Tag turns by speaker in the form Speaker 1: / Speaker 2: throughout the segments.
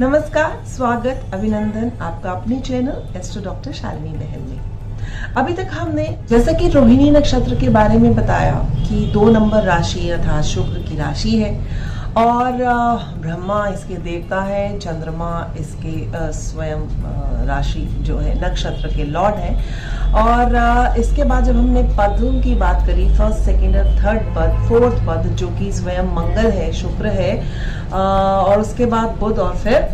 Speaker 1: नमस्कार, स्वागत, अभिनंदन आपका अपने चैनल एस्ट्रो डॉक्टर शालिनी बहन में। अभी तक हमने जैसा कि रोहिणी नक्षत्र के बारे में बताया कि 2 नंबर राशि अर्थात शुक्र की राशि है और ब्रह्मा इसके देवता है, चंद्रमा इसके स्वयं राशि जो है नक्षत्र के लॉर्ड है। और इसके बाद जब हमने पदों की बात करी, फर्स्ट, सेकंड और थर्ड पद, फोर्थ पद जो कि स्वयं मंगल है, शुक्र है, और उसके बाद बुध और फिर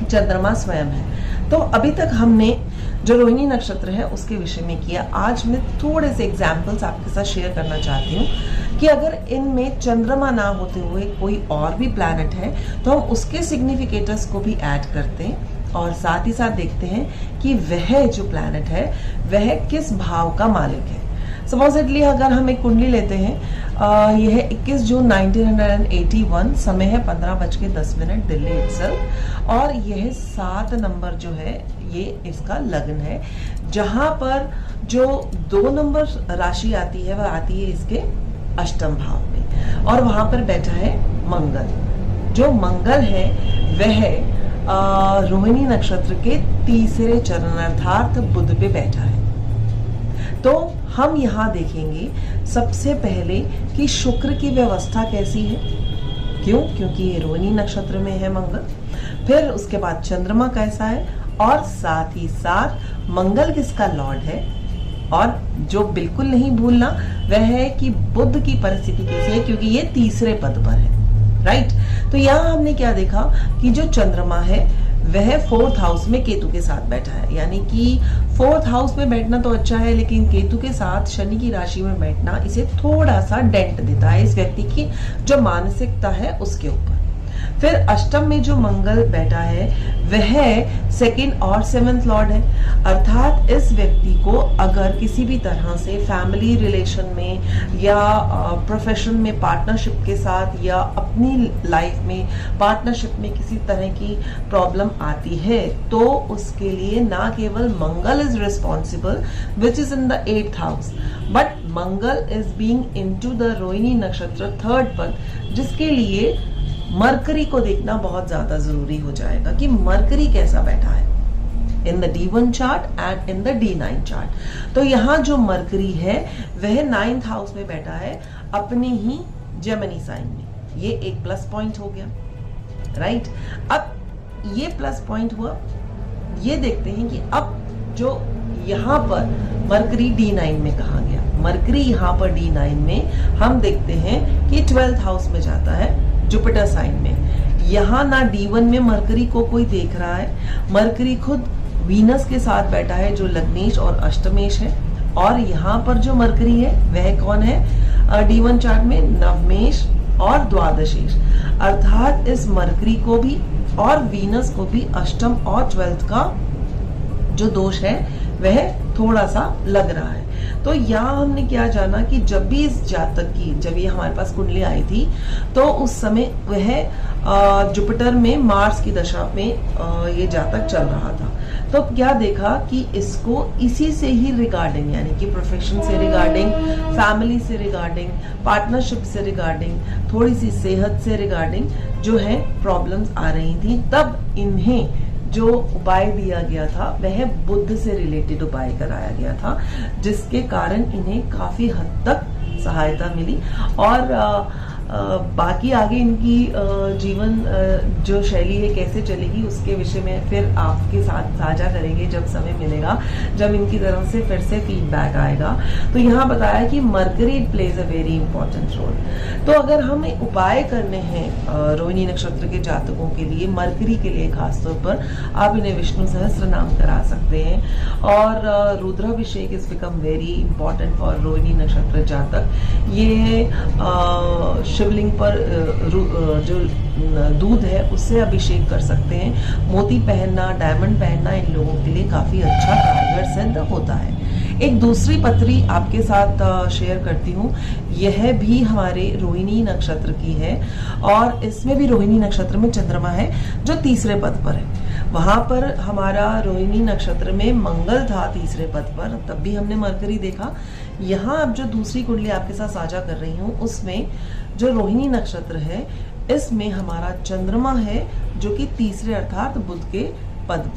Speaker 1: चंद्रमा स्वयं है। तो अभी तक हमने जो रोहिणी नक्षत्र है उसके विषय में किया। आज मैं थोड़े से एग्जाम्पल्स आपके साथ शेयर करना चाहती हूँ कि अगर इनमें चंद्रमा ना होते हुए कोई और भी प्लैनेट है तो हम उसके सिग्निफिकेटर्स को भी ऐड करते हैं और साथ ही साथ देखते हैं कि वह जो प्लैनेट है वह किस भाव का मालिक है। सपोजिटली अगर हम एक कुंडली लेते हैं, यह 21 जून 1981, समय है 15:10 दिल्ली इटसेल्फ, और यह 7 नंबर जो है ये इसका लग्न है, जहां पर जो 2 नंबर राशि आती है वह आती है इसके अष्टम भाव में, और वहां पर बैठा है मंगल। जो मंगल है वह रोहिणी नक्षत्र के तीसरे चरण अर्थात बुध पे बैठा है। तो हम यहाँ देखेंगे सबसे पहले कि शुक्र की व्यवस्था कैसी है। क्यों? क्योंकि ये रोहिणी नक्षत्र में है मंगल। फिर उसके बाद चंद्रमा कैसा है, और साथ ही साथ मंगल किसका लॉर्ड है, और जो बिल्कुल नहीं भूलना वह है कि बुध की परिस्थिति कैसी है, क्योंकि ये तीसरे पद पर है। राइट। तो यहाँ हमने क्या देखा कि जो चंद्रमा है वह 4th हाउस में केतु के साथ बैठा है, यानी कि 4th हाउस में बैठना तो अच्छा है, लेकिन केतु के साथ शनि की राशि में बैठना इसे थोड़ा सा डेंट देता है इस व्यक्ति की जो मानसिकता है उसके ऊपर। फिर अष्टम में जो मंगल बैठा है वह 2nd और 7th लॉर्ड है, अर्थात इस व्यक्ति को अगर किसी भी तरह से फैमिली रिलेशन में या प्रोफेशन में पार्टनरशिप के साथ या अपनी लाइफ में पार्टनरशिप में किसी तरह की प्रॉब्लम आती है तो उसके लिए ना केवल Mangal is responsible which is in the 8th house, but Mangal is being into the Rohini nakshatra 3rd पद, जिसके लिए मरकरी को देखना बहुत ज्यादा जरूरी हो जाएगा कि मरकरी कैसा बैठा है in the D1 chart and in the D9 chart. तो यहाँ जो मरकरी है वह 9th हाउस में बैठा है अपने ही जेमिनी साइन में। ये एक प्लस पॉइंट हो गया। राइट। अब ये प्लस पॉइंट हुआ, ये देखते हैं कि अब जो यहाँ पर मरकरी D9 में कहा गया, मरकरी यहाँ पर D9 में हम देखते हैं कि 12th हाउस में जाता है जुपिटर साइन में। यहाँ ना D1 में मरकरी को कोई देख रहा है, मरकरी खुद वीनस के साथ बैठा है जो लग्नेश और अष्टमेश है, और यहाँ पर जो मरकरी है वह कौन है D1 चार्ट में, नवमेश और द्वादशेश, अर्थात इस मरकरी को भी और वीनस को भी अष्टम और 12th का जो दोष है वह थोड़ा सा लग रहा है। तो यहाँ हमने क्या जाना कि जब भी इस जातक की, जब ये हमारे पास कुंडली आई थी तो उस समय वह जुपिटर में मार्स की दशा में ये जातक चल रहा था। तो क्या देखा कि इसको इसी से ही रिगार्डिंग, यानी कि प्रोफेशन से रिगार्डिंग, फैमिली से रिगार्डिंग, पार्टनरशिप से रिगार्डिंग, थोड़ी सी सेहत से रिगार्डिंग जो है प्रॉब्लम्स आ रही थी। तब इन्हें जो उपाय दिया गया था वह बुध से रिलेटेड उपाय कराया गया था, जिसके कारण इन्हें काफी हद तक सहायता मिली। और बाकी आगे इनकी जीवन जो शैली है कैसे चलेगी उसके विषय में फिर आपके साथ साझा करेंगे जब समय मिलेगा, जब इनकी तरफ से फिर से फीडबैक आएगा। तो यहाँ बताया कि Mercury plays a very important role. तो अगर हमें उपाय करने हैं रोहिणी नक्षत्र के जातकों के लिए, मरकरी के लिए खासतौर पर, आप इन्हें विष्णु सहस्त्र नाम करा सकते हैं, और Rudrabhishek is become very important for Rohini nakshatra जातक। ये शिवलिंग पर जो दूध है उससे अभिषेक कर सकते हैं। मोती पहनना, डायमंड पहनना इन लोगों के लिए काफी अच्छा कारगर सिद्ध होता है। एक दूसरी पत्री आपके साथ शेयर करती हूँ, यह भी हमारे रोहिणी नक्षत्र की है, और इसमें भी रोहिणी नक्षत्र में चंद्रमा है जो तीसरे पद पर है। वहां पर हमारा रोहिणी नक्षत्र में मंगल था तीसरे पद पर, तब भी हमने मरकरी देखा। यहाँ अब जो दूसरी कुंडली आपके साथ साझा कर रही हूँ उसमें जो रोहिणी नक्षत्र है इसमें हमारा चंद्रमा है जो कि तीसरे अर्थात बुध के पद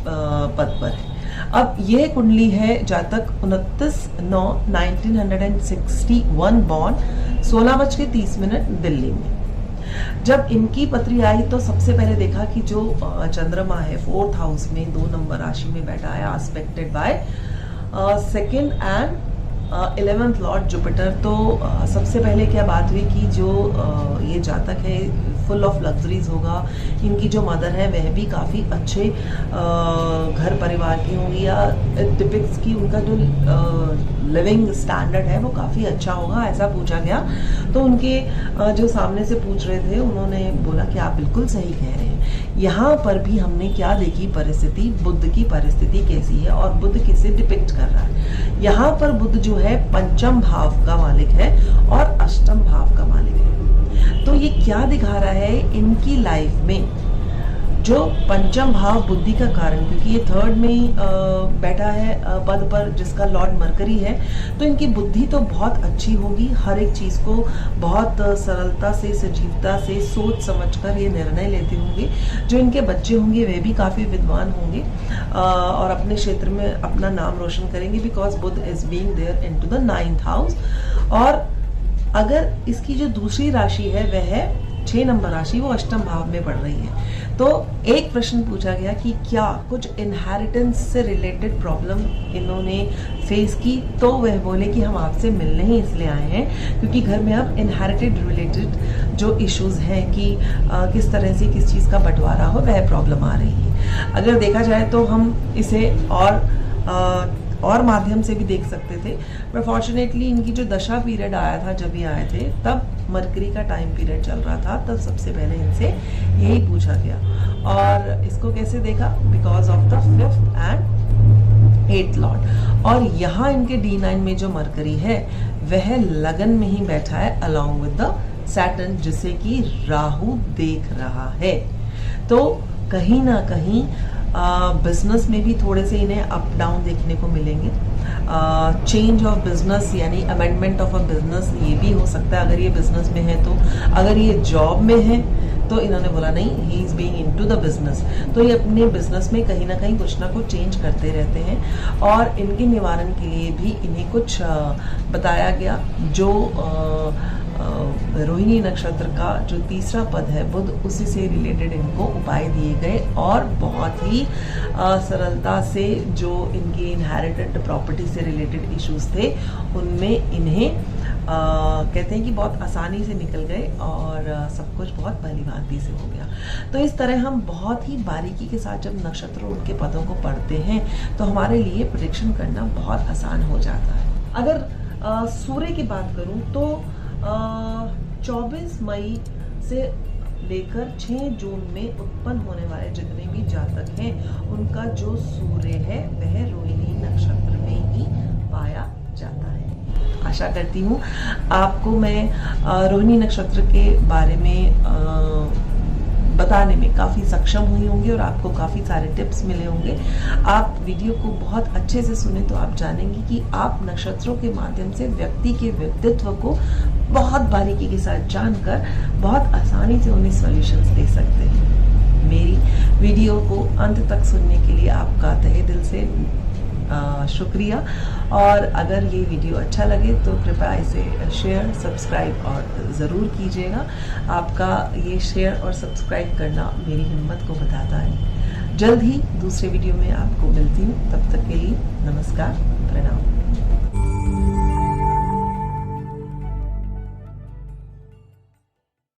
Speaker 1: पर है। अब यह कुंडली है जातक 29/9/1961 बॉर्न 16:30 दिल्ली में। जब इनकी पत्री आई तो सबसे पहले देखा कि जो चंद्रमा है 4th हाउस में 2 नंबर राशि में बैठा है, aspected by 2nd and 11th lord Jupiter. तो सबसे पहले क्या बात हुई कि जो ये जातक है फुल ऑफ लग्जरीज होगा, इनकी जो मदर है वह भी काफ़ी अच्छे घर परिवार की होंगी, या टिपिक्स की उनका जो लिविंग स्टैंडर्ड है वो काफ़ी अच्छा होगा, ऐसा पूछा गया। तो उनके जो सामने से पूछ रहे थे उन्होंने बोला कि आप बिल्कुल सही कह रहे हैं। यहाँ पर भी हमने क्या देखी परिस्थिति, बुध की परिस्थिति कैसी है और बुध किसे डिपिक्ट कर रहा है। यहाँ पर बुध जो है 5th भाव का मालिक है और 8th भाव का मालिक है। तो ये क्या दिखा रहा है इनकी लाइफ में, जो 5th भाव बुद्धि का कारण, क्योंकि ये 3rd में ही बैठा है पद पर जिसका लॉर्ड मरकरी है, तो इनकी बुद्धि तो बहुत अच्छी होगी, हर एक चीज को बहुत सरलता से, सजीवता से सोच समझकर ये निर्णय लेते होंगे। जो इनके बच्चे होंगे वे भी काफी विद्वान होंगे और अपने क्षेत्र में अपना नाम रोशन करेंगे, because Budh is being there into the 9th house. और अगर इसकी जो दूसरी राशि है वह है 6 नंबर राशि, वो 8th भाव में पड़ रही है। तो एक प्रश्न पूछा गया कि क्या कुछ इनहेरिटेंस से रिलेटेड प्रॉब्लम इन्होंने फेस की, तो वह बोले कि हम आपसे मिलने ही इसलिए आए हैं क्योंकि घर में अब इनहेरिटेड रिलेटेड जो इश्यूज हैं कि किस तरह से किस चीज़ का बंटवारा हो, वह प्रॉब्लम आ रही है। अगर देखा जाए तो हम इसे और माध्यम से भी देख सकते थे, पर फॉर्चुनेटली इनकी जो दशा पीरियड आया था, जब ये आए थे तब मरकरी का टाइम पीरियड चल रहा था, तब सबसे पहले इनसे यही पूछा गया। और इसको कैसे देखा, because of the 5th and 8th Lord. और यहाँ इनके D9 में जो मरकरी है वह लगन में ही बैठा है अलॉन्ग विद द सैटर्न, जिसे कि राहु देख रहा है। तो कहीं ना कहीं बिजनेस में भी थोड़े से इन्हें अप डाउन देखने को मिलेंगे। चेंज ऑफ बिजनेस यानी अमेंडमेंट ऑफ अ बिजनेस, ये भी हो सकता है अगर ये बिजनेस में है तो। अगर ये जॉब में है तो इन्होंने बोला नहीं, he is being into the business, तो ये अपने बिजनेस में कहीं ना कहीं कुछ ना कुछ चेंज करते रहते हैं। और इनके निवारण के लिए भी इन्हें कुछ बताया गया। जो रोहिणी नक्षत्र का जो तीसरा पद है बुध, उसी से रिलेटेड इनको उपाय दिए गए और बहुत ही सरलता से जो इनके इनहेरिटेड प्रॉपर्टी से रिलेटेड इश्यूज थे उनमें इन्हें कहते हैं कि बहुत आसानी से निकल गए और सब कुछ बहुत भली भांति से हो गया। तो इस तरह हम बहुत ही बारीकी के साथ जब नक्षत्र और उनके पदों को पढ़ते हैं तो हमारे लिए प्रेडिक्शन करना बहुत आसान हो जाता है। अगर सूर्य की बात करूं तो 24 मई से लेकर 6 जून में उत्पन्न होने वाले जितने भी जातक हैं उनका जो सूर्य है वह रोहिणी नक्षत्र में ही पाया जाता है। आशा करती हूँ आपको मैं रोहिणी नक्षत्र के बारे में बताने में काफ़ी सक्षम हुई होंगी और आपको काफ़ी सारे टिप्स मिले होंगे। आप वीडियो को बहुत अच्छे से सुने तो आप जानेंगे कि आप नक्षत्रों के माध्यम से व्यक्ति के व्यक्तित्व को बहुत बारीकी के साथ जानकर बहुत आसानी से उन्हें सॉल्यूशंस दे सकते हैं। मेरी वीडियो को अंत तक सुनने के लिए आपका तहे दिल से शुक्रिया। और अगर ये वीडियो अच्छा लगे तो कृपया इसे शेयर, सब्सक्राइब और ज़रूर कीजिएगा। आपका ये शेयर और सब्सक्राइब करना मेरी हिम्मत को बताता है। जल्द ही दूसरे वीडियो में आपको मिलती हूँ, तब तक के लिए नमस्कार, प्रणाम।